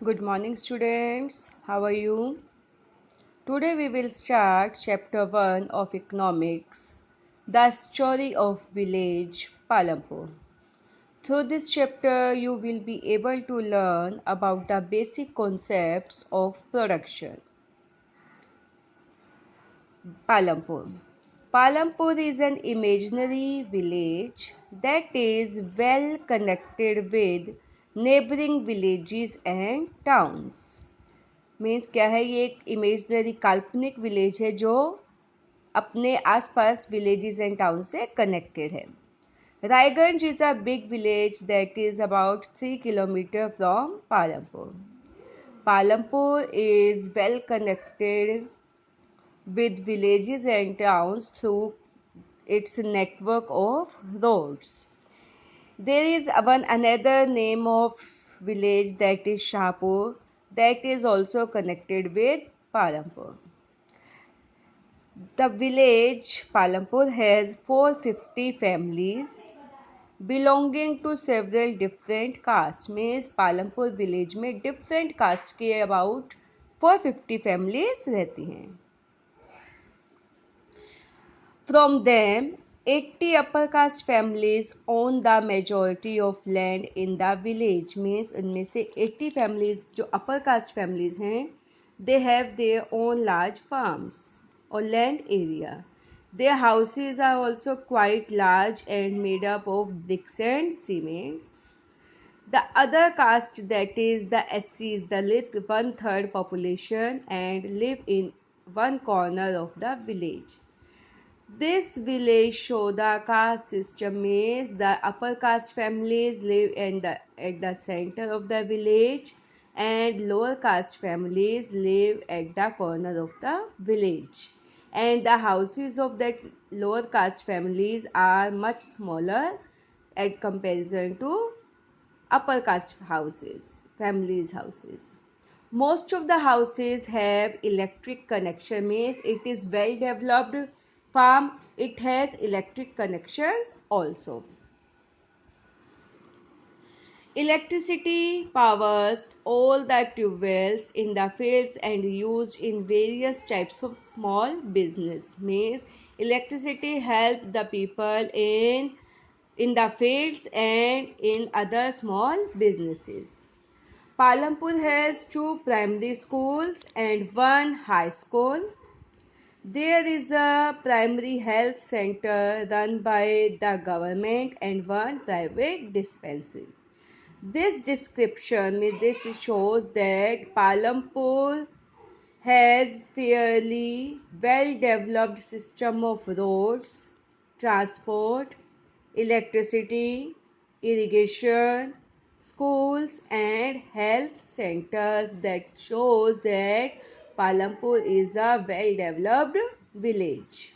Good morning, students. How are you? Today we will start chapter 1 of Economics, the story of village Palampur. Through this chapter, you will be able to learn about the basic concepts of production. Palampur. Palampur is an imaginary village that is well connected with neighboring villages and towns. Means क्या है, ये एक imaginary काल्पनिक village है जो अपने आसपास villages and town से कनेक्टेड है. Raiganj is a big village that is about 3 kilometre from Palampur. Palampur is well connected with villages and towns through its network of roads. There is one another name of village that is Shahpur that is also connected with Palampur. The village Palampur has 450 families belonging to several different castes. Means Palampur village में different caste के about 450 families रहती हैं. From them, 80 upper caste families own the majority of land in the village. Means उनमें से 80 families जो upper caste families हैं, they have their own large farms or land area. Their houses are also quite large and made up of bricks and cements. The other caste, that is the SCs, the Dalit, one-third population and live in one corner of the village. This village Shoda caste system means the upper caste families live at the center of the village and lower caste families live at the corner of the village. And the houses of that lower caste families are much smaller at comparison to upper caste houses, families' houses. Most of the houses have electric connection, means it is well developed farm, it has electric connections also. Electricity powers all the tube wells in the fields and used in various types of small business. Means electricity help the people in the fields and in other small businesses. Palampur has 2 primary schools and 1 high school. There is a primary health center run by the government and 1 private dispensary. This description, this shows that Palampur has fairly well developed system of roads, transport, electricity, irrigation, schools and health centers. That shows that Palampur is a well developed village.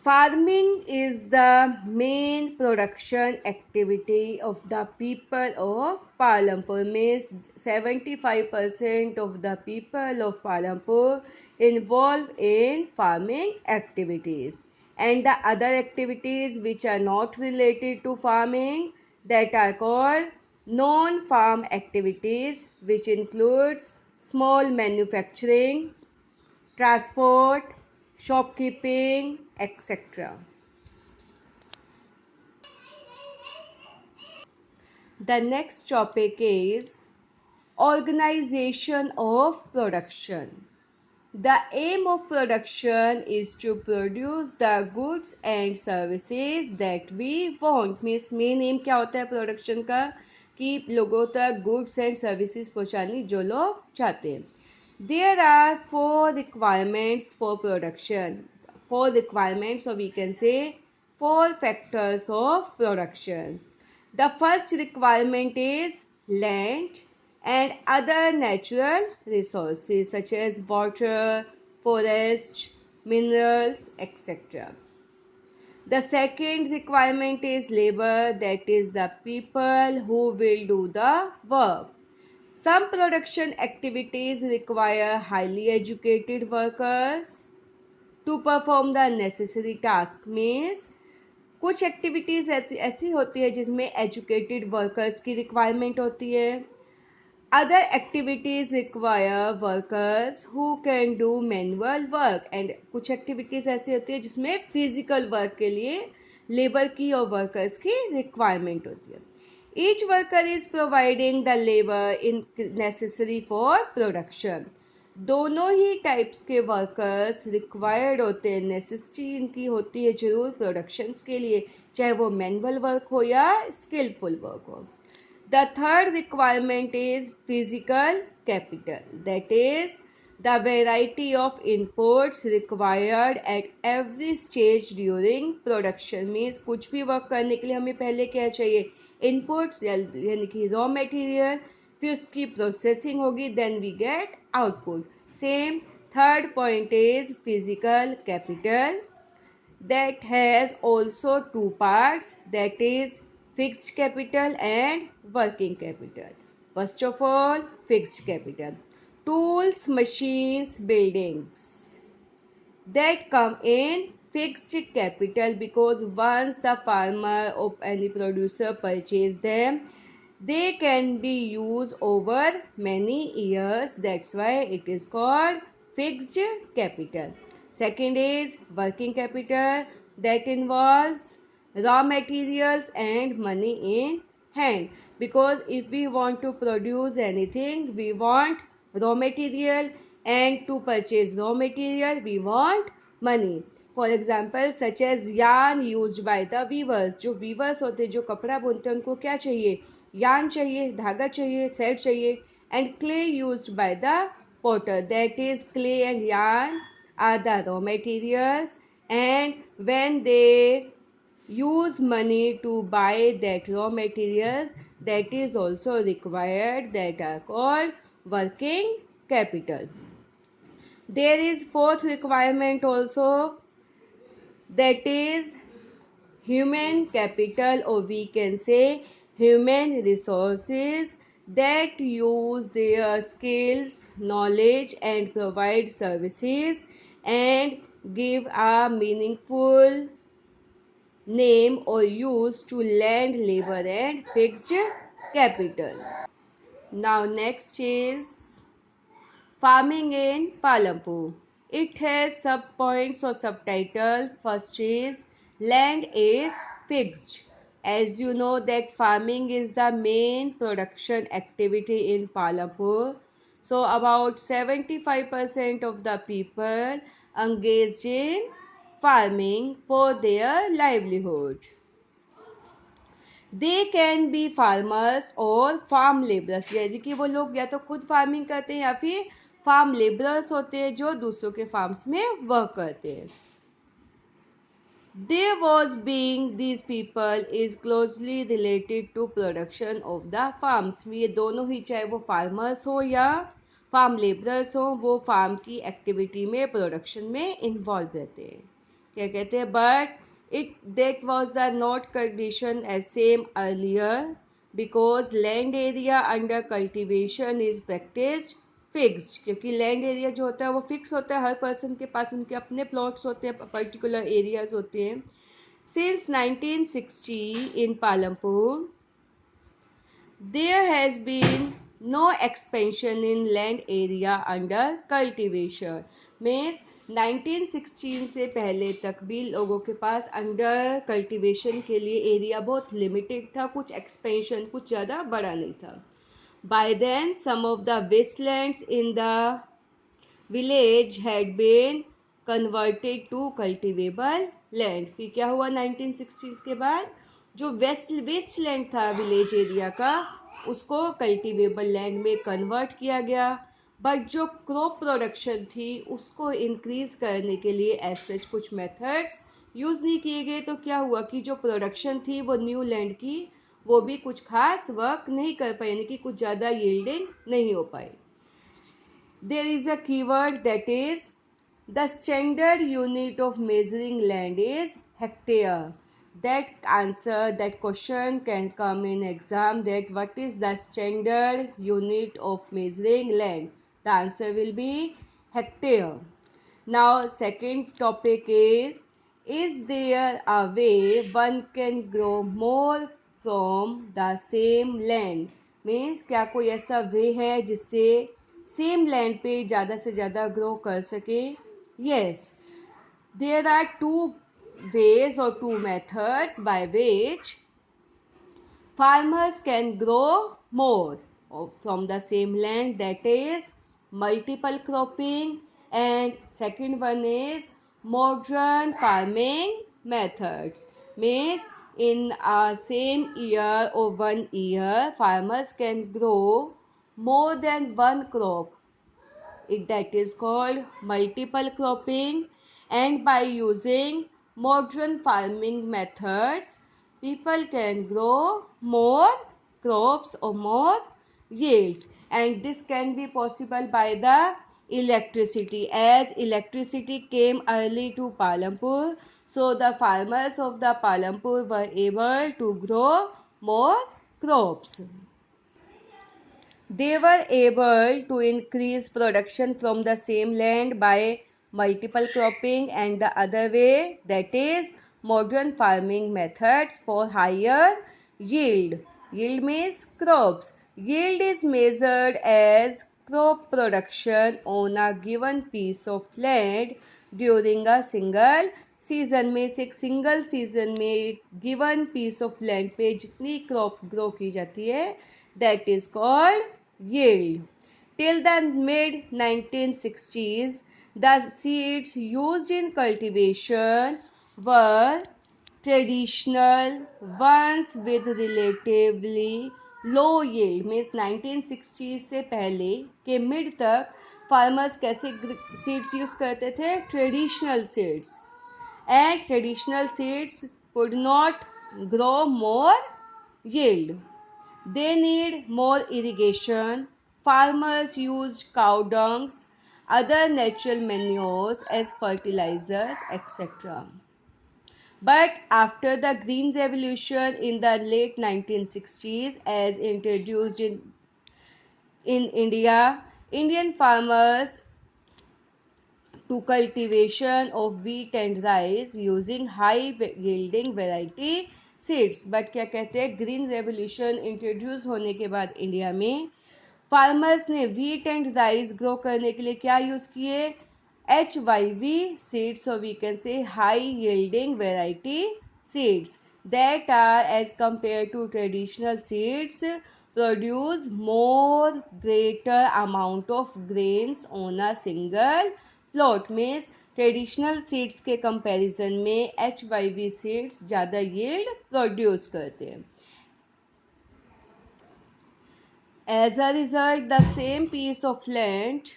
Farming is the main production activity of the people of Palampur. Means 75% of the people of Palampur involved in farming activities. And the other activities which are not related to farming, that are called non-farm activities, which includes small manufacturing, transport, shopkeeping, etc. The next topic is organization of production. The aim of production is to produce the goods and services that we want. Means main aim क्या होता है production का, कि लोगों तक goods and services पहुंचानी जो लोग चाहते हैं. There are 4 requirements for production. 4 requirements, or we can say 4 factors of production. The first requirement is land and other natural resources such as water, forest, minerals, etc. The second requirement is labor, that is the people who will do the work. Some production activities require highly educated workers to perform the necessary task. Means कुछ activities ऐसी होती है जिसमें educated workers की requirement होती है. Other activities require workers who can do manual work. And कुछ activities ऐसी होती है जिसमें फिजिकल वर्क के लिए लेबर की और वर्कर्स की रिक्वायरमेंट होती है. Each worker is providing the labour in necessary for production. दोनों ही टाइप्स के वर्कर्स रिक्वायर्ड होते हैं, नेसेसिटी इनकी होती है जरूर प्रोडक्शंस के लिए, चाहे वो मैनुअल वर्क हो या स्किलफुल वर्क हो. The third requirement is physical capital. That is the variety of inputs required at every stage during production. Means कुछ भी वर्क करने के लिए हमें पहले क्या चाहिए, inputs यानी कि raw material, फिर उसकी प्रोसेसिंग होगी, then we get output. Same third point is physical capital that has also two parts, that is fixed capital and working capital. First of all, fixed capital. Tools, machines, buildings that come in fixed capital, because once the farmer or any producer purchase them, they can be used over many years. That's why it is called fixed capital. Second is working capital, that involves raw materials and money in hand, because if we want to produce anything we want raw material, and to purchase raw material we want money. For example, such as yarn used by the weavers. जो weavers होते हैं, जो कपड़ा बुनते हैं, उनको क्या चाहिए, yarn चाहिए, धागा चाहिए, thread चाहिए. And clay used by the potter, that is clay and yarn are the raw materials, and when they use money to buy that raw material, that is also required, that are called working capital. There is fourth requirement also, that is human capital, or we can say human resources, that use their skills, knowledge and provide services and give a meaningful name or use to land, labor and fixed capital. Now next is farming in Palampur. It has sub-points or subtitle. First is land is fixed. As you know that farming is the main production activity in Palampur. So about 75% of the people engaged in farming for their livelihood. They can be farmers और farm labourers, यानी कि वो लोग या तो खुद farming करते हैं या फिर फार्म लेबरर्स होते हैं जो दूसरों के फार्म्स में वर्क करते हैं. There was being these people is closely related to production of the farms. ये दोनों ही, चाहे वो फार्मर्स हो या फार्म लेबरर्स हो, वो फार्म की एक्टिविटी में प्रोडक्शन में इन्वॉल्व रहते हैं. क्या कहते हैं, but that was the not condition as same earlier, because land area under cultivation is practiced fixed. क्योंकि लैंड एरिया जो होता है वो फिक्स होता है, हर पर्सन के पास उनके अपने प्लॉट्स होते हैं, पर्टिकुलर एरियाज होते हैं. Since 1960 in Palampur there has been no expansion in land area under cultivation. Means 1916 से पहले तक भी लोगों के पास अंडर कल्टीवेशन के लिए एरिया बहुत लिमिटेड था, कुछ एक्सपेंशन कुछ ज़्यादा बड़ा नहीं था. By then some of the wastelands in the village had been converted to cultivable land. फिर क्या हुआ 1960s के बाद, जो वेस्ट लैंड था विलेज एरिया का, उसको कल्टीवेबल लैंड में कन्वर्ट किया गया. बट जो क्रॉप प्रोडक्शन थी उसको इंक्रीज करने के लिए एज सच कुछ मेथड्स यूज़ नहीं किए गए. तो क्या हुआ कि जो प्रोडक्शन थी वो न्यू लैंड की, वो भी कुछ खास वर्क नहीं कर पाई, यानी कि कुछ ज़्यादा यील्डिंग नहीं हो पाई. There is a keyword, that is the standard unit of measuring land is hectare. That question can come in exam, that what is the standard unit of measuring land. The answer will be hectare. Now second topic is Is there a way one can grow more from the same land? Means क्या कोई ऐसा वे है जिससे same land पे ज़्यादा से ज़्यादा grow कर सके? Yes, there are two ways or two methods by which farmers can grow more from the same land, that is multiple cropping, and second one is modern farming methods. Means in a same year or 1 year farmers can grow more than one crop, that is called multiple cropping. And by using modern farming methods people can grow more crops or more yields, and this can be possible by the electricity. As electricity came early to Palampur, so the farmers of the Palampur were able to grow more crops. They were able to increase production from the same land by multiple cropping, and the other way, that is modern farming methods for higher yield. Yield means crops. Yield is measured as crop production on a given piece of land during a single season में से एक single season में given piece of land पे जितनी crop grow की जाती है, that is called yield. Till the mid 1960s, the seeds used in cultivation were traditional ones with relatively low yield. Means 1960s से पहले के मिड तक फार्मर्स कैसे सीड्स यूज करते थे? Traditional seeds. And traditional seeds could not grow more yield. They need more irrigation. Farmers used cow dungs, other natural manures as fertilizers, etc. But after the Green Revolution in the late 1960s, as introduced in India, Indian farmers to cultivation of wheat and rice using high yielding variety seeds. But क्या कहते हैं, green revolution introduce होने के बाद India में farmers ने wheat and rice grow करने के लिए क्या यूज किए? HYV seeds, so we can say high yielding variety seeds that are, as compared to traditional seeds, produce more greater amount of grains on a single plot. Means traditional seeds के comparison में HYV seeds ज़्यादा yield produce करते हैं. As a result, the same piece of land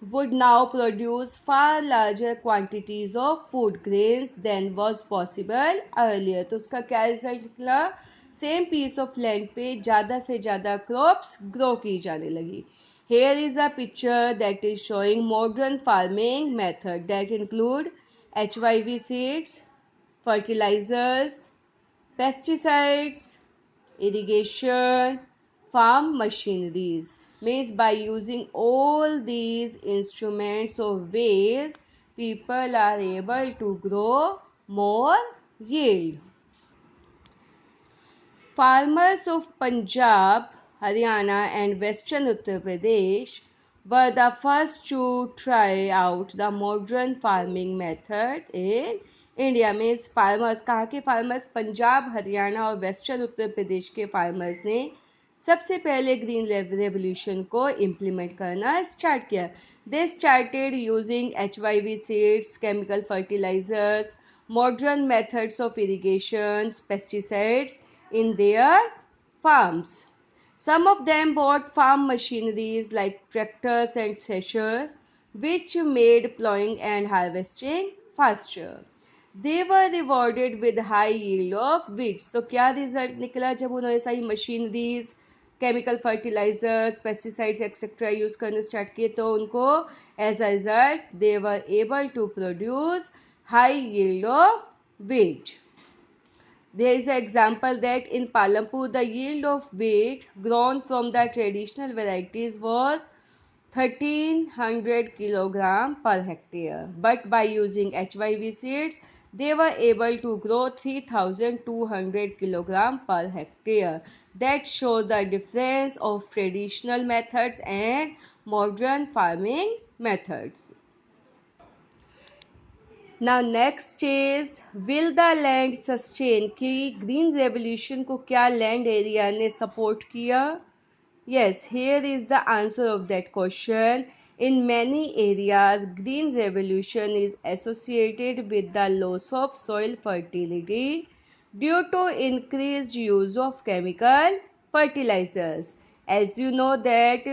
would now produce far larger quantities of food grains than was possible earlier. तो उसका क्या result निकला? Same piece of land पे ज़्यादा से ज़्यादा क्रॉप्स ग्रो की जाने लगी. Here is a picture that is showing modern farming method that include HYV seeds, fertilizers, pesticides, irrigation, farm machineries. Means by using all these instruments or ways, people are able to grow more yield. Farmers of Punjab, Haryana and Western Uttar Pradesh were the first to try out the modern farming method in India. में farmers, कहाँ के farmers? Punjab, Haryana और western Uttar Pradesh के farmers ने सबसे पहले green revolution को implement करना स्टार्ट किया. They started using HYV seeds, chemical fertilisers, modern methods of irrigation, pesticides in their farms. Some of them bought farm machineries like tractors and threshers, which made plowing and harvesting faster. They were rewarded with high yield of wheat. तो क्या result निकला जब उन्होंने सारी machineries, chemical fertilisers, pesticides etcetera use करना start किए? तो उनको as a result they were able to produce high yield of wheat. There is an example that in Palampur, the yield of wheat grown from the traditional varieties was 1300 kilogram per hectare, but by using HYV seeds, they were able to grow 3200 kilogram per hectare. That shows the difference of traditional methods and modern farming methods. Now next is, will the land sustain? कि green revolution को क्या land area ने support किया? Yes, here is the answer of that question. In many areas, green revolution is associated with the loss of soil fertility due to increased use of chemical fertilizers. As you know that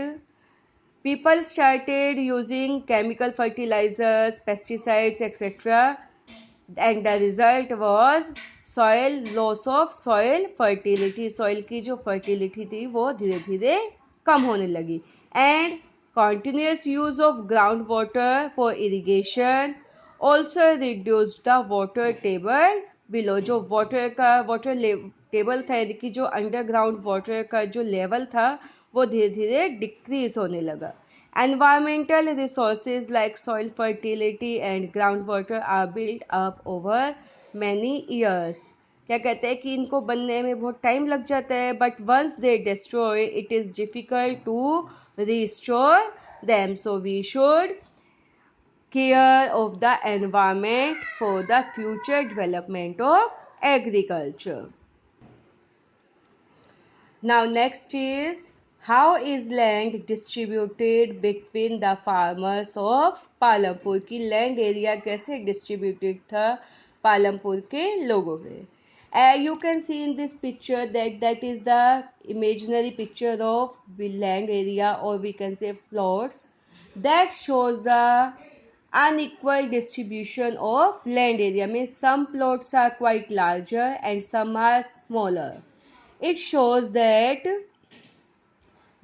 people started using chemical fertilizers, pesticides, etc. And the result was soil loss of soil fertility. Soil की जो fertility थी वो धीरे धीरे कम होने लगी. And continuous use of groundwater for irrigation also reduced the water table below. जो water का water table था, यानी कि जो underground water का जो level था वो धीरे धीरे decrease होने लगा. Environmental resources like soil fertility and groundwater are built up over many years. क्या कहते हैं कि इनको बनने में बहुत टाइम लग जाता है, but once they destroy, it is difficult to restore them. So we should care of the environment for the future development of agriculture. Now next is, how is land distributed between the farmers of Palampur? की land area कैसे distributed था पालमपुर के लोगों में? You can see in this picture that is the imaginary picture of the land area, or we can say plots, that shows the unequal distribution of land area. Means some plots are quite larger and some are smaller. It shows that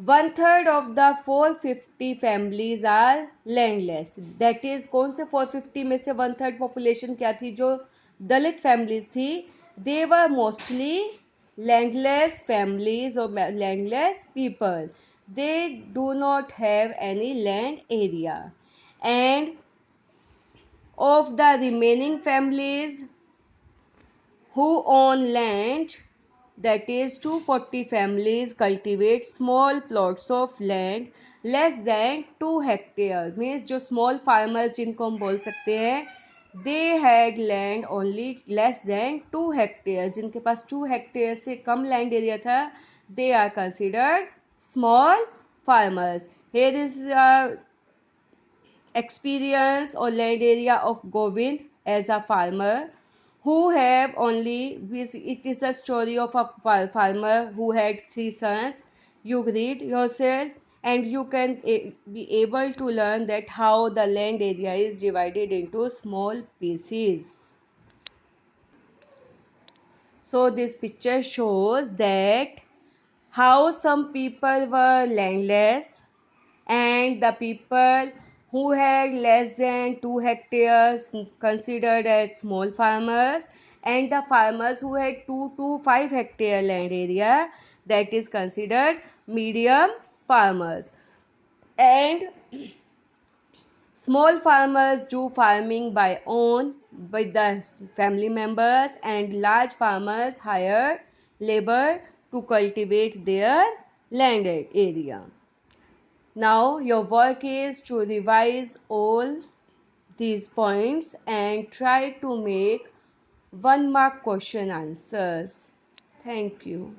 1/3 of the 450 families are landless. That is, कौन से 450 में से 1/3 population क्या थी? जो दलित families थी, they were mostly landless families or landless people. They do not have any land area. And of the remaining families who own land, that is 240 families cultivate small plots of land less than 2 hectares. Means जो small farmers जिनको हम बोल सकते हैं, they had land only less than 2 hectares. जिनके पास 2 hectares से कम land area था, they are considered small farmers. Here is experience or land area of Govind as a farmer who have only, it is a story of a farmer who had 3 sons. You read yourself and you can be able to learn that how the land area is divided into small pieces. So this picture shows that how some people were landless and the people who had less than 2 hectares considered as small farmers, and the farmers who had 2 to 5 hectare land area, that is considered medium farmers. And small farmers do farming by own with the family members, and large farmers hire labor to cultivate their land area. Now your work is to revise all these points and try to make 1 mark question answers. Thank you.